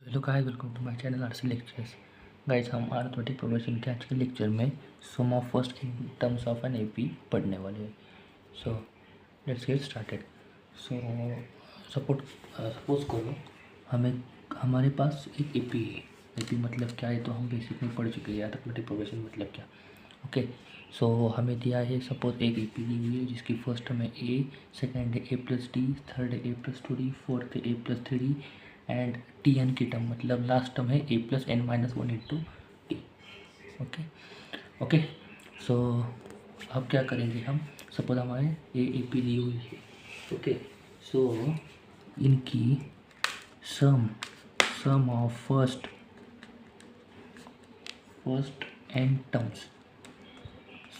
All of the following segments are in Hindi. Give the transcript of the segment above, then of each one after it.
Hello guys, welcome to my channel arts lectures. Guys, हम अरिथमेटिक प्रोग्रेशन के आज के लेक्चर में sum of first n terms of an AP पढ़ने वाले हैं। So let's get started. So suppose करो हमें हमारे पास एक एपी है। एपी मतलब क्या है तो हम बेसिक में पढ़ चुके हैं। अरिथमेटिक प्रोग्रेशन मतलब क्या। ओके, सो हमें दिया है सपोज एक एपी दी हुई है जिसकी फर्स्ट टर्म है ए, सेकेंड है ए प्लस डी, थर्ड है a plus two d, fourth है a plus three d and t n की टर्म मतलब लास्ट टर्म है a plus n minus one into T. Okay okay, so अब क्या करेंगे हम। सपोज हमारे ए पी दी हुई है। ओके, सो इनकी sum sum of first n terms,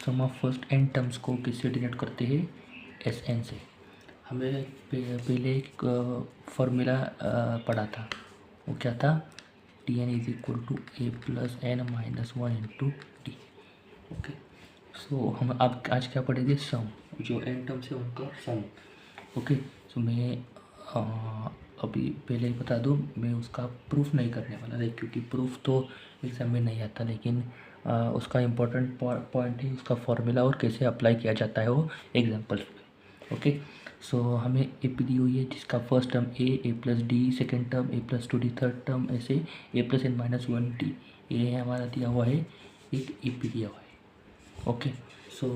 sum of first n terms को किससे डिनोट करते हैं? एस एन से। हमें पहले एक फॉर्मूला पढ़ा था, वो क्या था? T n is equal to a plus n minus one into T. Okay, so हम अब आज क्या पढ़ेंगे? सम, जो एन टर्म्स है उनका सम। ओके, सो मैं अभी पहले ही बता दूँ, मैं उसका प्रूफ नहीं करने वाला है क्योंकि प्रूफ तो एग्जाम में नहीं आता, लेकिन उसका इम्पोर्टेंट पॉइंट है उसका फॉर्मूला और कैसे अप्लाई किया जाता है वो एग्जाम्पल पे। ओके, सो हमें ए पी दी हुई है जिसका first term a plus d, second term a plus two d, third term ऐसे a plus n minus one d. ये हमारा दिया हुआ है, एक ए पी दिया हुआ है। ओके, सो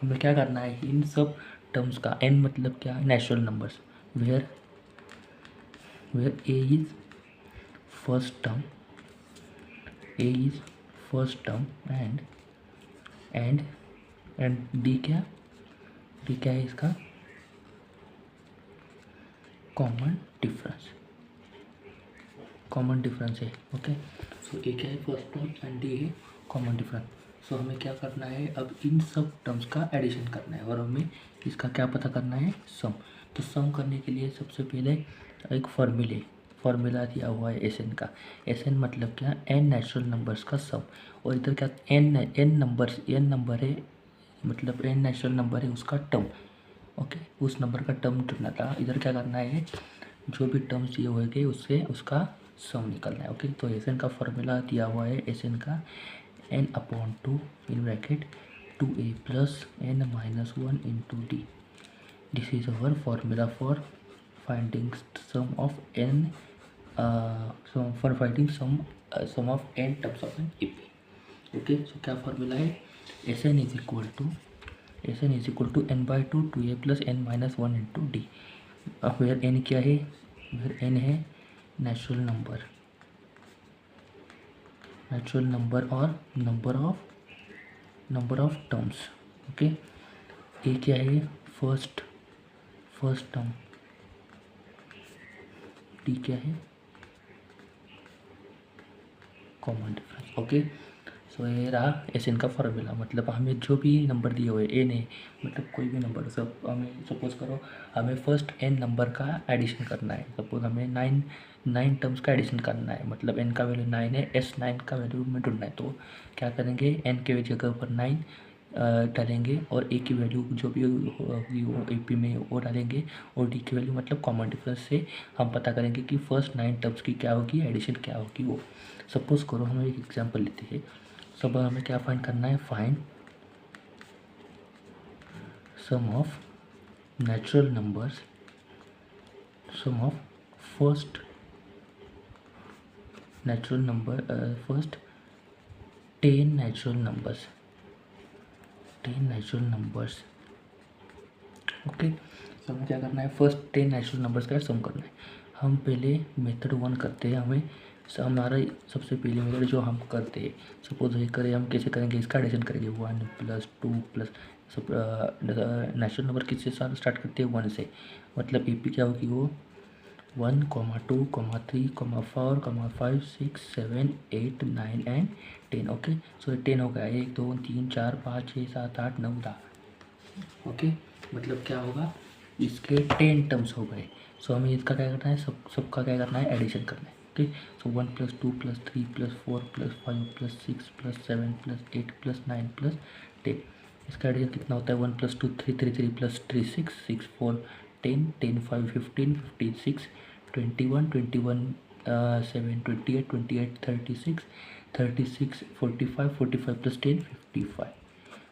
हमें क्या करना है? इन सब टर्म्स का एन मतलब क्या? Natural numbers, where A is first term, A is first term and and D क्या? डी क्या है इसका? कॉमन डिफरेंस है। ओके, सो ए क्या है? फर्स्ट टर्म एंड डी है कॉमन डिफरेंस। सो हमें क्या करना है? अब इन सब टर्म्स का एडिशन करना है और हमें इसका क्या पता करना है? सम। तो सम करने के लिए सबसे पहले एक फॉर्मूला दिया हुआ है एस एन का। एस एन मतलब क्या? एन नेचुरल नंबर्स का सम। और इधर क्या? एन नंबर है, मतलब एन नेचुरल नंबर है उसका टर्म। ओके, उस नंबर का टर्म चुनना था। इधर क्या करना है? जो भी टर्म्स दिए होंगे उससे उसका सम निकलना है। ओके, तो एस एन का फॉर्मूला दिया हुआ है, एस एन का n upon two in bracket two a plus n minus one into d. This is our formula for finding sum of n, for finding sum of n terms of an A P. Okay, so क्या फॉर्मूला है? S N is equal to n by two a plus n minus one into d. Where n क्या है? वेयर एन है नेचुरल नंबर और नंबर ऑफ टर्म्स। ओके, ए क्या है? फर्स्ट टर्म, डी क्या है? Common difference. ओके, सो ये रहा एस एन का फॉर्मूला। मतलब हमें जो भी नंबर दिए हुए एन है, मतलब कोई भी नंबर, सब हमें सपोज करो हमें फर्स्ट एन नंबर का एडिशन करना है। सपोज हमें नाइन टर्म्स का एडिशन करना है, मतलब एन का वैल्यू 9 है, एस 9 का वैल्यू में ढूंढना है। तो क्या करेंगे? एन के जगह पर 9 डालेंगे और ए की वैल्यू जो भी होगी वो ए पी में वो डालेंगे, और डी की वैल्यू मतलब कॉमन डिफरेंस से हम पता करेंगे कि फर्स्ट 9 टर्म्स की क्या होगी, एडिशन क्या होगी वो। सपोज करो हम एक एग्जांपल लेते हैं। सब हमें क्या फाइंड करना है? Find sum of natural numbers, sum of first natural number, first 10 natural numbers. Okay, so हमें क्या करना है? फर्स्ट 10 नेचुरल नंबर्स का सम करना है। हम पहले मेथड 1 करते हैं। हमारा सबसे पहले मेथड जो हम करते हैं, सपोज ये करें, हम कैसे करेंगे? इसका एडिशन करेंगे 1 प्लस 2 प्लस सब नेचुरल नंबर किससे स्टार्ट करते हैं? 1 से। मतलब ए पी क्या होगी? वो 1, 2, 3, 4, 5, 6, 7, 8, 9 एंड 10। ओके, सो ये 10 हो गया। 1 2 3 4 5 6 7 8 9 10। ओके, मतलब क्या होगा? इसके 10 टर्म्स हो गए। सो हमें इसका क्या करना है? सबका क्या करना है? एडिशन करना है। ओके, सो 1 plus 2 plus 3 plus 4 plus 5 plus 6 plus 7 plus 8 plus 9 plus 10। इसका एडिशन कितना होता है? 1 plus 2 3 3 3 plus 3 6 6 4 10 10 5 15 15 6 21 21 7 28 28 36 36 45 45 plus 10 55।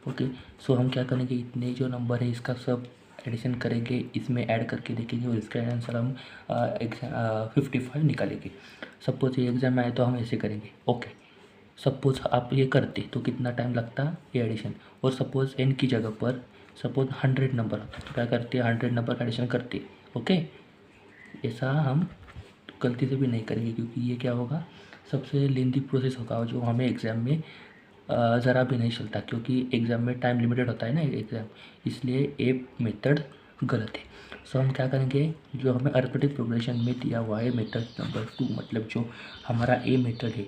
Okay, so हम क्या करेंगे, इतने जो नंबर है इसका सब एडिशन करेंगे, इसमें ऐड करके देखेंगे और इसका आंसर हम 55 निकालेंगे। सपोज ये एग्जाम में आए तो हम ऐसे करेंगे। ओके, सपोज आप ये करते तो कितना टाइम लगता ये एडिशन, और सपोज n की जगह पर सपोज 100 नंबर होता तो क्या करते, 100 नंबर का एडिशन करते। ओके, ऐसा हम गलती से भी नहीं करेंगे, क्योंकि ये क्या होगा, सबसे लेंथी प्रोसेस होगा जो हमें एग्ज़ाम में ज़रा भी नहीं चलता, क्योंकि एग्ज़ाम में टाइम लिमिटेड होता है ना एग्ज़ाम, इसलिए ये मेथड गलत है। सो हम क्या करेंगे, जो हमें अरिथमेटिक प्रोग्रेशन में दिया हुआ है मेथड नंबर 2, मतलब जो हमारा ए मेथड है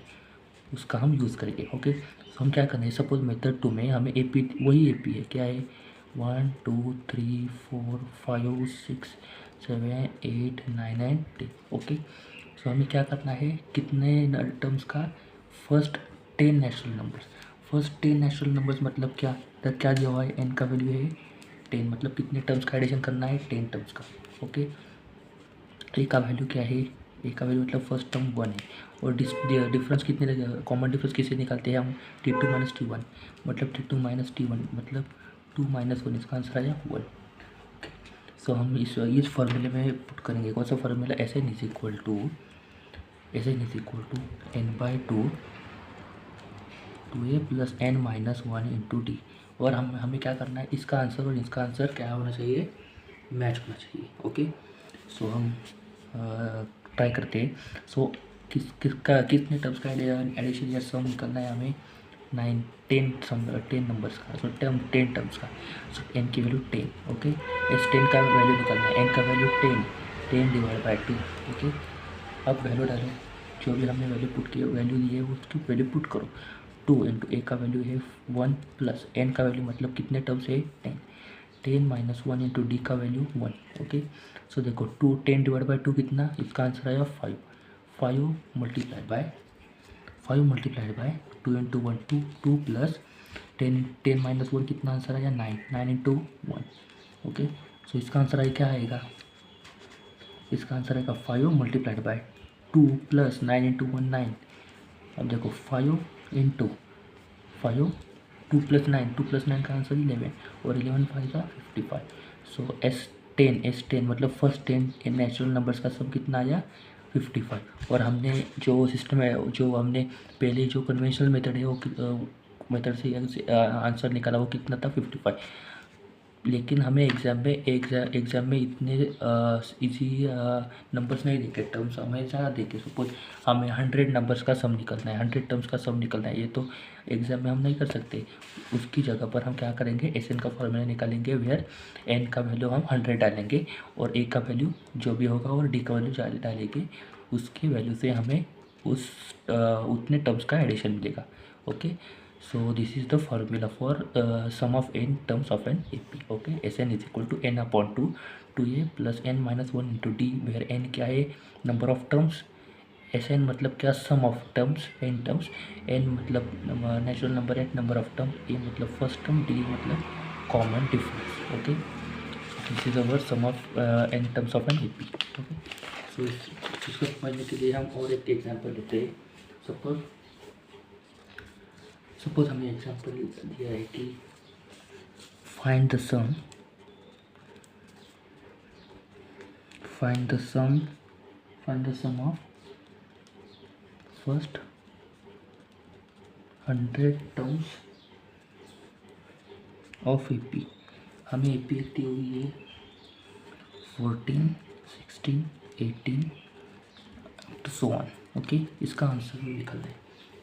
उसका हम यूज़ करेंगे। ओके, तो हम क्या करेंगे, सपोज मेथड 2 में हमें AP वही AP है, क्या है 1 2 3 4 5 6 7 8 9 एंड 10। ओके, सो हमें क्या करना है, कितने टर्म्स का, first 10 natural numbers. First 10 natural numbers मतलब क्या, तब क्या दिया हुआ है, n का वैल्यू है 10, मतलब कितने टर्म्स का एडिशन करना है, 10 टर्म्स का। ओके, ए का वैल्यू क्या है, ए का वैल्यू मतलब फर्स्ट टर्म 1 है, और डिफरेंस कितने लगेगा, कॉमन डिफरेंस किसे निकालते हैं हम, T2 माइनस T1, मतलब T2 माइनस T1 मतलब 2 माइनस 1, इसका आंसर आया 1। सो हम इस फॉर्मूले में पुट करेंगे, कौन सा formula, Sn is equal to n/2 2a plus n minus 1 into D. और हमें क्या करना है, इसका आंसर और इसका आंसर क्या होना चाहिए, मैच होना चाहिए। ओके, सो हम ट्राई करते हैं। सो कितने टर्म्स का एडिशन या सम निकलना है हमें, 9 10 नंबर्स का, सो 10 टर्म्स का। सो n की वैल्यू 10। ओके, इस 10 का वैल्यू निकलना है, n का वैल्यू 10 डिवाइड बाई 2। ओके, अब वैल्यू डालो, जो भी हमने वैल्यू पुट की वैल्यू दी है उसकी वैल्यू पुट करो। 2 इंटू ए का वैल्यू है 1 प्लस n का वैल्यू मतलब कितने टर्म्स है 10, 10 माइनस 1 इंटू डी का वैल्यू 1। ओके, सो देखो 10 डिवाइड बाई 2 कितना, इसका आंसर आया 5। 5 multiplied by 2 into 1 2 plus 10 minus 1 कितना आंसर आया 9 इंटू 1। ओके, सो इसका आंसर आया, क्या आएगा, इसका आंसर आएगा 5 मल्टीप्लाइड बाय 2 प्लस 9 इंटू 1 9। अब देखो 5 इंटू 5 2 प्लस 9 का आंसर 11, और 11 5 का 55। सो S10 मतलब फर्स्ट 10 नेचुरल नंबर्स का सब कितना आया 55। और हमने जो सिस्टम है, जो हमने पहले जो कन्वेंशनल मेथड है वो मेथड से आंसर निकाला वो कितना था 55। लेकिन हमें एग्ज़ाम में इतने इजी नंबर्स नहीं देखे, टर्म्स हमें ज़्यादा देखे। सपोज हमें 100 नंबर्स का सम निकलना है, 100 टर्म्स का सम निकलना है, ये तो एग्ज़ाम में हम नहीं कर सकते। उसकी जगह पर हम क्या करेंगे, Sn का फॉर्मूला निकालेंगे, वेयर n का वैल्यू हम 100 डालेंगे और a का वैल्यू जो भी होगा और d का वैल्यू डालेंगे, उसकी वैल्यू से हमें उतने टर्म्स का एडिशन मिलेगा। Okay, so this is the formula for sum of n terms of an AP. okay, Sn is equal to n upon 2 2a plus n minus 1 into d, where n क्या है, number of terms, Sn मतलब क्या, sum of terms, n terms, n मतलब natural number at number of term, a मतलब फर्स्ट टर्म, d मतलब common difference. Okay, this is our sum of n terms of an AP। Okay, so इसको समझने के लिए हम और एक एग्जांपल लेते हैं। सपोज हमें एग्जांपल दिया है कि find the sum of first 100 terms of AP। हमें AP दी हुई है 14 16 18 तो सो ऑन। ओके, इसका आंसर भी निकलना है।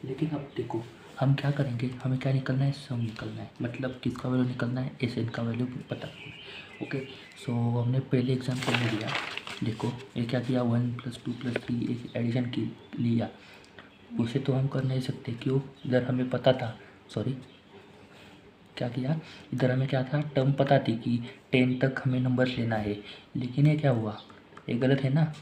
लेकिन अब देखो हम क्या करेंगे, हमें क्या निकलना है, सम निकलना है, मतलब किसका वैल्यू निकलना है, Sn का वैल्यू पता करना है। ओके, सो हमने पहले एग्जांपल में लिया, देखो ये क्या किया, 1 + 2 + 3 एक एडिशन की लिया, उसे तो हम कर नहीं सकते, क्यों, इधर हमें पता था, क्या किया, इधर हमें क्या था, टर्म पता थी कि 10 तक हमें नंबर्स लेना है। लेकिन ये क्या हुआ, ये गलत है ना,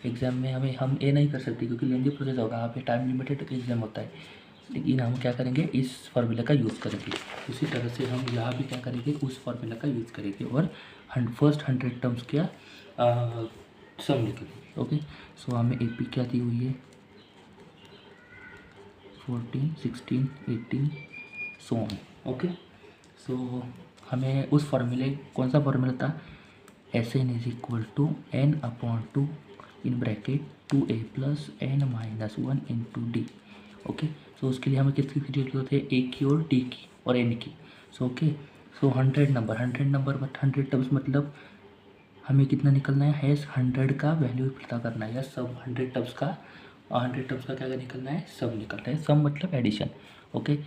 एग्ज़ाम में हम ये नहीं कर सकते क्योंकि लेंदी प्रोसेस होगा, यहाँ पे टाइम लिमिटेड एग्जाम होता है। लेकिन हम क्या करेंगे, इस फार्मूला का यूज़ करेंगे। उसी तरह से हम यहाँ भी क्या करेंगे, उस फार्मूला का यूज़ करेंगे और फर्स्ट 100 टर्म्स क्या सम निकलेगी। ओके, सो हमें ए पी क्या दी हुई है 14, 16, 18 सो ऑन। ओके, सो हमें उस फॉर्मूले, कौन सा फॉर्मूला था, s N is equal to N upon two in bracket 2a plus n minus 1 into d. Okay, so उसके लिए हमें किसकी जरूरत है, ए की और डी की और एन की। सो ओके, सो 100 नंबर 100 टर्म्स मतलब हमें कितना निकलना है, हैश 100 का वैल्यू पता करना है, या सब 100 टर्म्स का, और 100 टर्म्स का क्या निकलना है, सब निकलना है, सब मतलब एडिशन। ओके,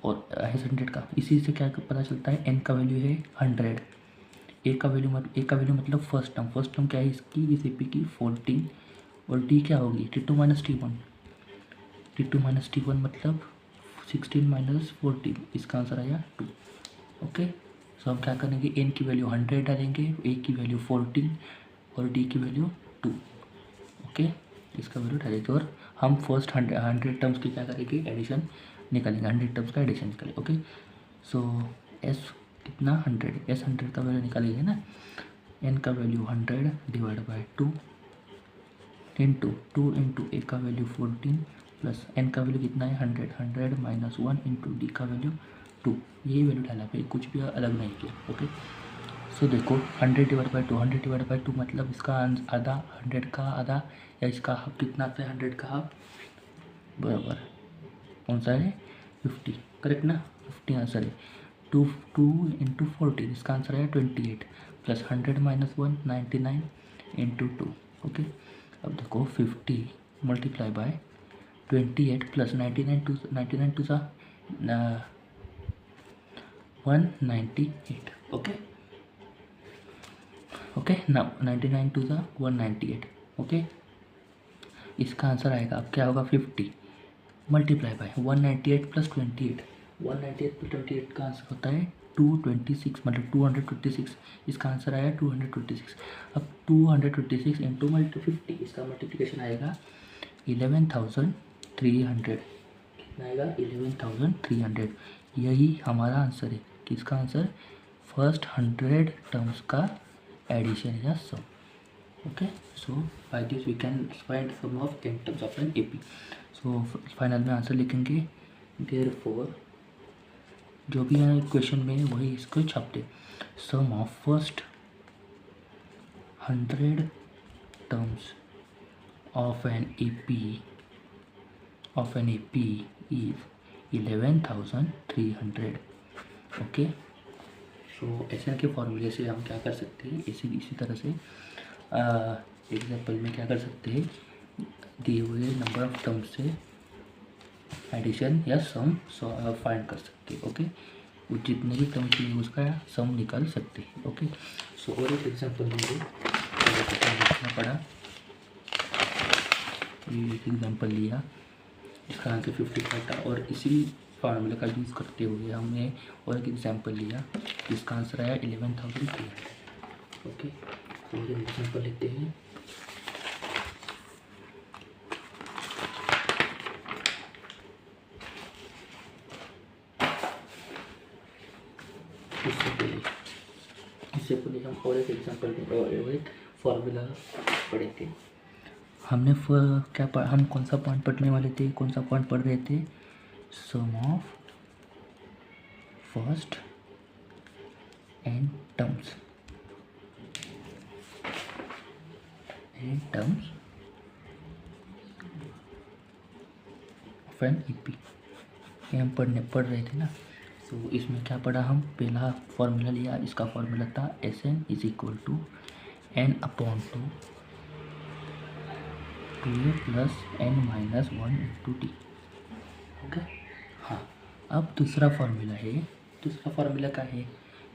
और हैश 100 का, इसी से क्या पता चलता है, एन का वैल्यू है 100, ए का वैल्यू मतलब फर्स्ट टर्म क्या है इसकी, इस एपी की 14, और टी क्या होगी T2 माइनस T1 मतलब 16 माइनस 14, इसका आंसर आया 2। ओके, सो हम क्या करेंगे, एन की वैल्यू 100 डालेंगे, ए की वैल्यू 14 और डी की वैल्यू 2। ओके, इसका वैल्यू डालेंगे और हम फर्स्ट 100 टर्म्स की क्या करेंगे, एडिशन निकालेंगे, 100 टर्म्स का एडिशन निकालेंगे। ओके, सो एस कितना 100, एस 100 का वैल्यू निकालेंगे ना, एन का वैल्यू 100 डिवाइड बाई 2 इंटू ए का वैल्यू 14 प्लस एन का वैल्यू कितना है 100 माइनस 1 इंटू डी का वैल्यू 2, यही वैल्यू डाला भाई, कुछ भी अलग नहीं किया। ओके, सो देखो 100 डिवाइड बाई 2 मतलब इसका आधा, 100 का आधा, या इसका हाफ कितना आता है, 100 का हाफ बराबर कौन सा है 50, करेक्ट ना, 50 आंसर है। 2 इंटू 14, इसका आंसर है 28 प्लस 100 माइनस 1 99 इंटू 2। ओके, अब देखो 50 मल्टीप्लाई बाय 28 प्लस 99 टू सा 198। ओके ओके ना, 99 टू सा 198। ओके, इसका आंसर आएगा अब क्या होगा 50 मल्टीप्लाई बाय 198 प्लस 28, 198 प्लस 28 का आंसर होता है 226, मतलब 226, इसका आंसर आया 226। अब 226 इंटू 50, इसका मल्टीप्लिकेशन आएगा 11,300, कितना आएगा 11,300, यही हमारा आंसर है। किसका आंसर, फर्स्ट 100 टर्म्स का एडिशन या sum. Okay, so by this we can find sum of n terms of an AP. So final में आंसर लिखेंगे, देयरफॉर जो भी है क्वेश्चन में वही इसको छाप दे, sum of first 100 terms of an AP is 11,300। Okay, so ऐसे के फॉर्मूले से हम क्या कर सकते हैं, इसी तरह से एग्जाम्पल में क्या कर सकते हैं, दिए हुए नंबर ऑफ टर्म्स से एडिशन या सम फाइंड कर सकते हैं। ओके, वो जितने भी टर्म्स लिए उसका सम निकाल सकते हैं। ओके, सो और एक एग्जाम्पल मुझे लिखना पड़ा, ये एक एग्जाम्पल लिया जिसका आंसर 55 था, और इसी फार्मूले का यूज़ करते हुए हमने और एक एग्जाम्पल लिया जिसका आंसर आया 11,300। ओके, तो ये एग्जाम्पल लेते हैं। इससे पहले हम और एक एग्जाम्पल और एक फॉर्मूला पढ़ेंगे। हमने हम कौन सा पॉइंट पढ़ने वाले थे, कौन सा पॉइंट पढ़ रहे थे, sum of first n terms of an AP, ये हम पढ़ रहे थे ना। तो इसमें क्या पढ़ा, हम पहला फॉर्मूला लिया, इसका फॉर्मूला था Sn is equal to n upon 2a plus n minus 1 into T. Okay, हाँ, अब दूसरा फार्मूला क्या है,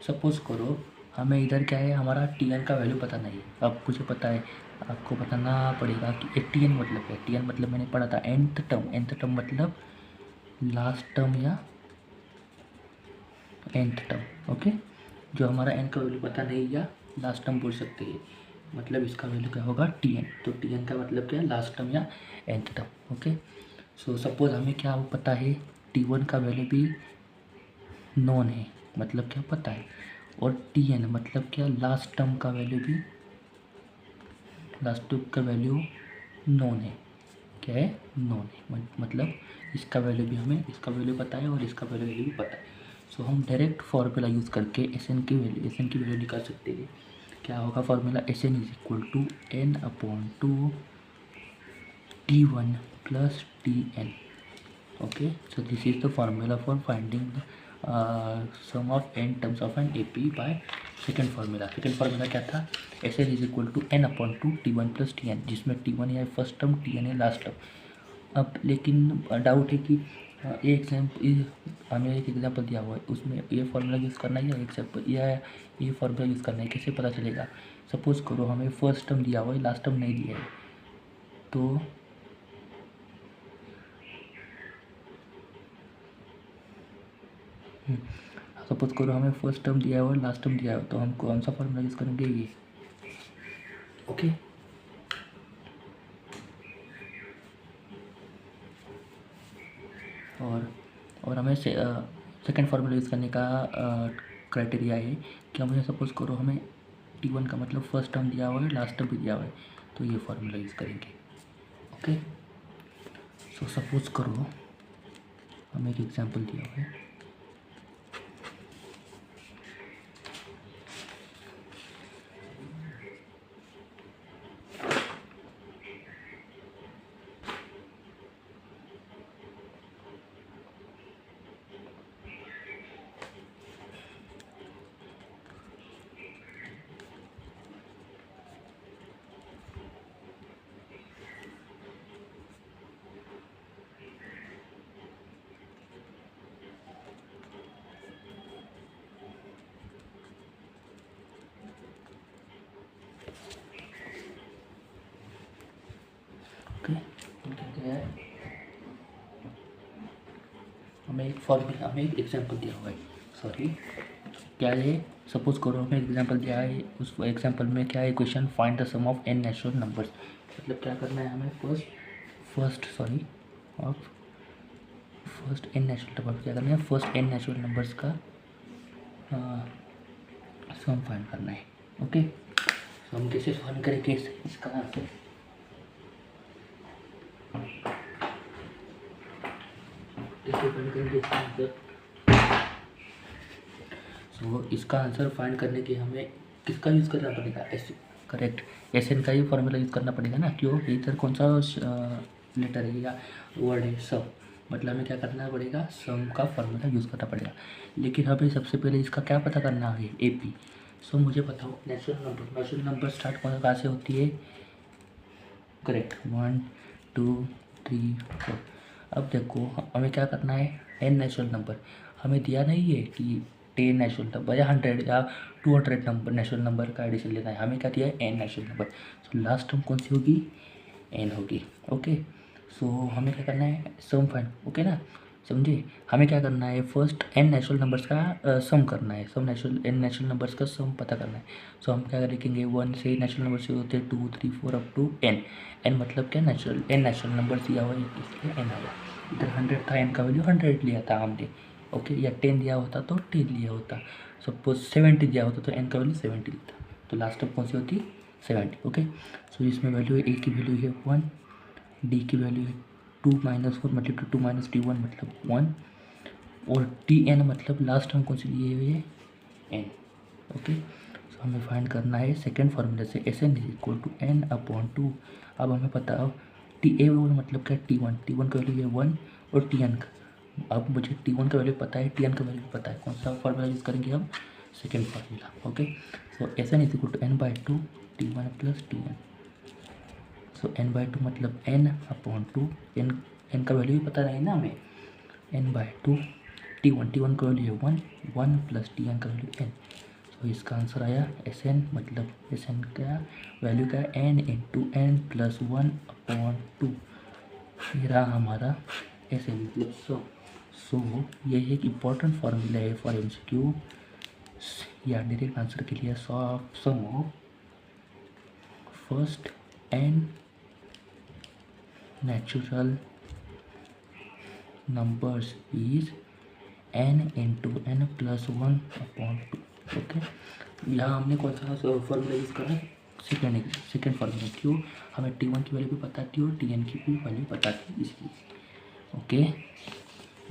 सपोज करो हमें इधर क्या है, हमारा Tn का वैल्यू पता नहीं है। अब मुझे पता है, आपको बताना पड़ेगा कि Tn मतलब क्या है। Tn मतलब मैंने पढ़ा था nth टर्म मतलब लास्ट टर्म या nth टर्म। ओके, जो हमारा n का वैल्यू पता नहीं या लास्ट टर्म बोल सकते हैं, मतलब इसका वैल्यू क्या होगा Tn। तो Tn का मतलब क्या है, लास्ट टर्म या nth term. Okay, so suppose हमें क्या पता है, T1 का वैल्यू भी नोन है, मतलब क्या पता है, और Tn मतलब क्या, लास्ट टर्म का वैल्यू भी लास्ट टर्म का वैल्यू नोन है। क्या है? नोन है, मतलब इसका वैल्यू भी हमें इसका वैल्यू पता है और इसका वैल्यू भी पता है। सो हम डायरेक्ट फार्मूला यूज़ करके एस एन की वैल्यू निकाल सकते हैं। क्या होगा formula? S N is equal to N upon two T1 plus Tn. Okay, so this is the formula for finding the sum of n terms of an AP by second formula. Second formula क्या था? Sn is equal to n upon 2 T1 plus Tn, जिसमें T1 है फर्स्ट टर्म, Tn है लास्ट टर्म। अब लेकिन डाउट है कि ये एग्जाम्पल हमें एक एग्जाम्पल दिया हुआ है, उसमें ये फार्मूला यूज़ करना है या एग्जाम्पल या ये फार्मूला यूज़ करना है, कैसे पता चलेगा? सपोज़ करो हमें फर्स्ट टर्म दिया हुआ है, लास्ट टर्म नहीं दिया है, तो सपोज करो हमें फर्स्ट टर्म दिया है और लास्ट टर्म दिया है, तो हम कौन सा फॉर्मूला यूज़ करेंगे? ये। ओके, और हमें सेकंड फार्मूला यूज़ करने का क्राइटेरिया है कि हमें सपोज करो हमें T1 का मतलब फर्स्ट टर्म दिया हुआ है, लास्ट टर्म भी दिया हुआ है, तो ये फार्मूला यूज़ करेंगे। ओके, सो सपोज करो हमें एक एग्जांपल दिया हुआ है। हमें एक एग्जांपल दिया हुआ है, सॉरी क्या है? सपोज करो हमें एग्जांपल दिया है, उस एग्जांपल में क्या है? Question find the sum of n natural numbers. मतलब क्या करना है हमें? फर्स्ट n नेचुरल नंबर क्या करना है? फर्स्ट n नेचुरल नंबर्स का सम फाइंड करना है। ओके, तो हम कैसे फाइंड करेंगे इसका आंसर? सो इसका आंसर फाइंड करने के हमें किसका यूज़ करना पड़ेगा? करेक्ट, एस एन का ही फॉर्मूला यूज़ करना पड़ेगा ना। क्यों? इधर कौन सा लेटर है या वर्ड है? सम, मतलब हमें क्या करना पड़ेगा? सम का फॉर्मूला यूज़ करना पड़ेगा। लेकिन हमें सबसे पहले इसका क्या पता करना है? A P. सो मुझे बताओ नेचुरल नंबर स्टार्ट कहाँ से होती है? करेक्ट, 1 2 3 4। अब देखो हमें क्या करना है? n नेचुरल नंबर हमें दिया नहीं है कि 10 नेचुरल नंबर या 100 या 200 नंबर नेचुरल नंबर का एडिशन लेना है। हमें क्या दिया है? n natural number. So last term कौन सी होगी? n होगी। ओके, सो हमें क्या करना है? Sum find. ओके ना, समझे? हमें क्या करना है? फर्स्ट n नेचुरल नंबर्स का सम करना है। n नेचुरल नंबर्स का सम पता करना है। सो हम क्या लिखेंगे? 1 से नेचुरल नंबर से होते हैं 2 3 4 अप टू n। n मतलब क्या? n नेचुरल नंबर दिया हुआ है, इसलिए n आया। इधर 100 था, n का वैल्यू 100 लिया था हमने। ओके, या 10 दिया होता तो 10 लिया होता। सपोज 70 दिया होता तो n का वैल्यू 70 लिखता। तो लास्ट टर्म कौन सी होती? 70। ओके, सो इसमें वैल्यू है, a की वैल्यू है 1, d की वैल्यू है 2 - 4 मतलब 2 - t1 मतलब 1, और tn मतलब लास्ट टर्म कौन सी दिए हुए है? n। ओके, सो हमें फाइंड करना है सेकेंड फार्मूले से Sn is equal to n upon 2। अब हमें पता हो TA1 मतलब क्या? T1 का वैल्यू है 1 और Tn का, अब मुझे T1 का वैल्यू पता है, Tn का वैल्यू पता है। कौन सा फार्मूला यूज़ करेंगे हम? Second formula. Okay, so Sn is equal to n/2 T1 plus Tn। So n/2 मतलब n अपॉन 2, n का वैल्यू भी पता नहीं ना हमें, n/2 T1 का वैल्यू है 1 प्लस Tn का वैल्यू n। तो इसका आंसर आया Sn, मतलब Sn का वैल्यू क्या है? n into n plus 1 upon 2। ये रहा हमारा Sn मतलब सो ये एक इम्पॉर्टेंट फार्मूला है फॉर MCQ या डायरेक्ट आंसर के लिए। Sum of first n natural numbers is n into n plus 1 upon 2। Okay, यहाँ हमने कौन सा फॉर्मूला यूज़ करा? Second formula. क्यों? हमें T1 की वैल्यू भी पता थी और Tn की भी वैल्यू पता थी, इसलिए। ओके।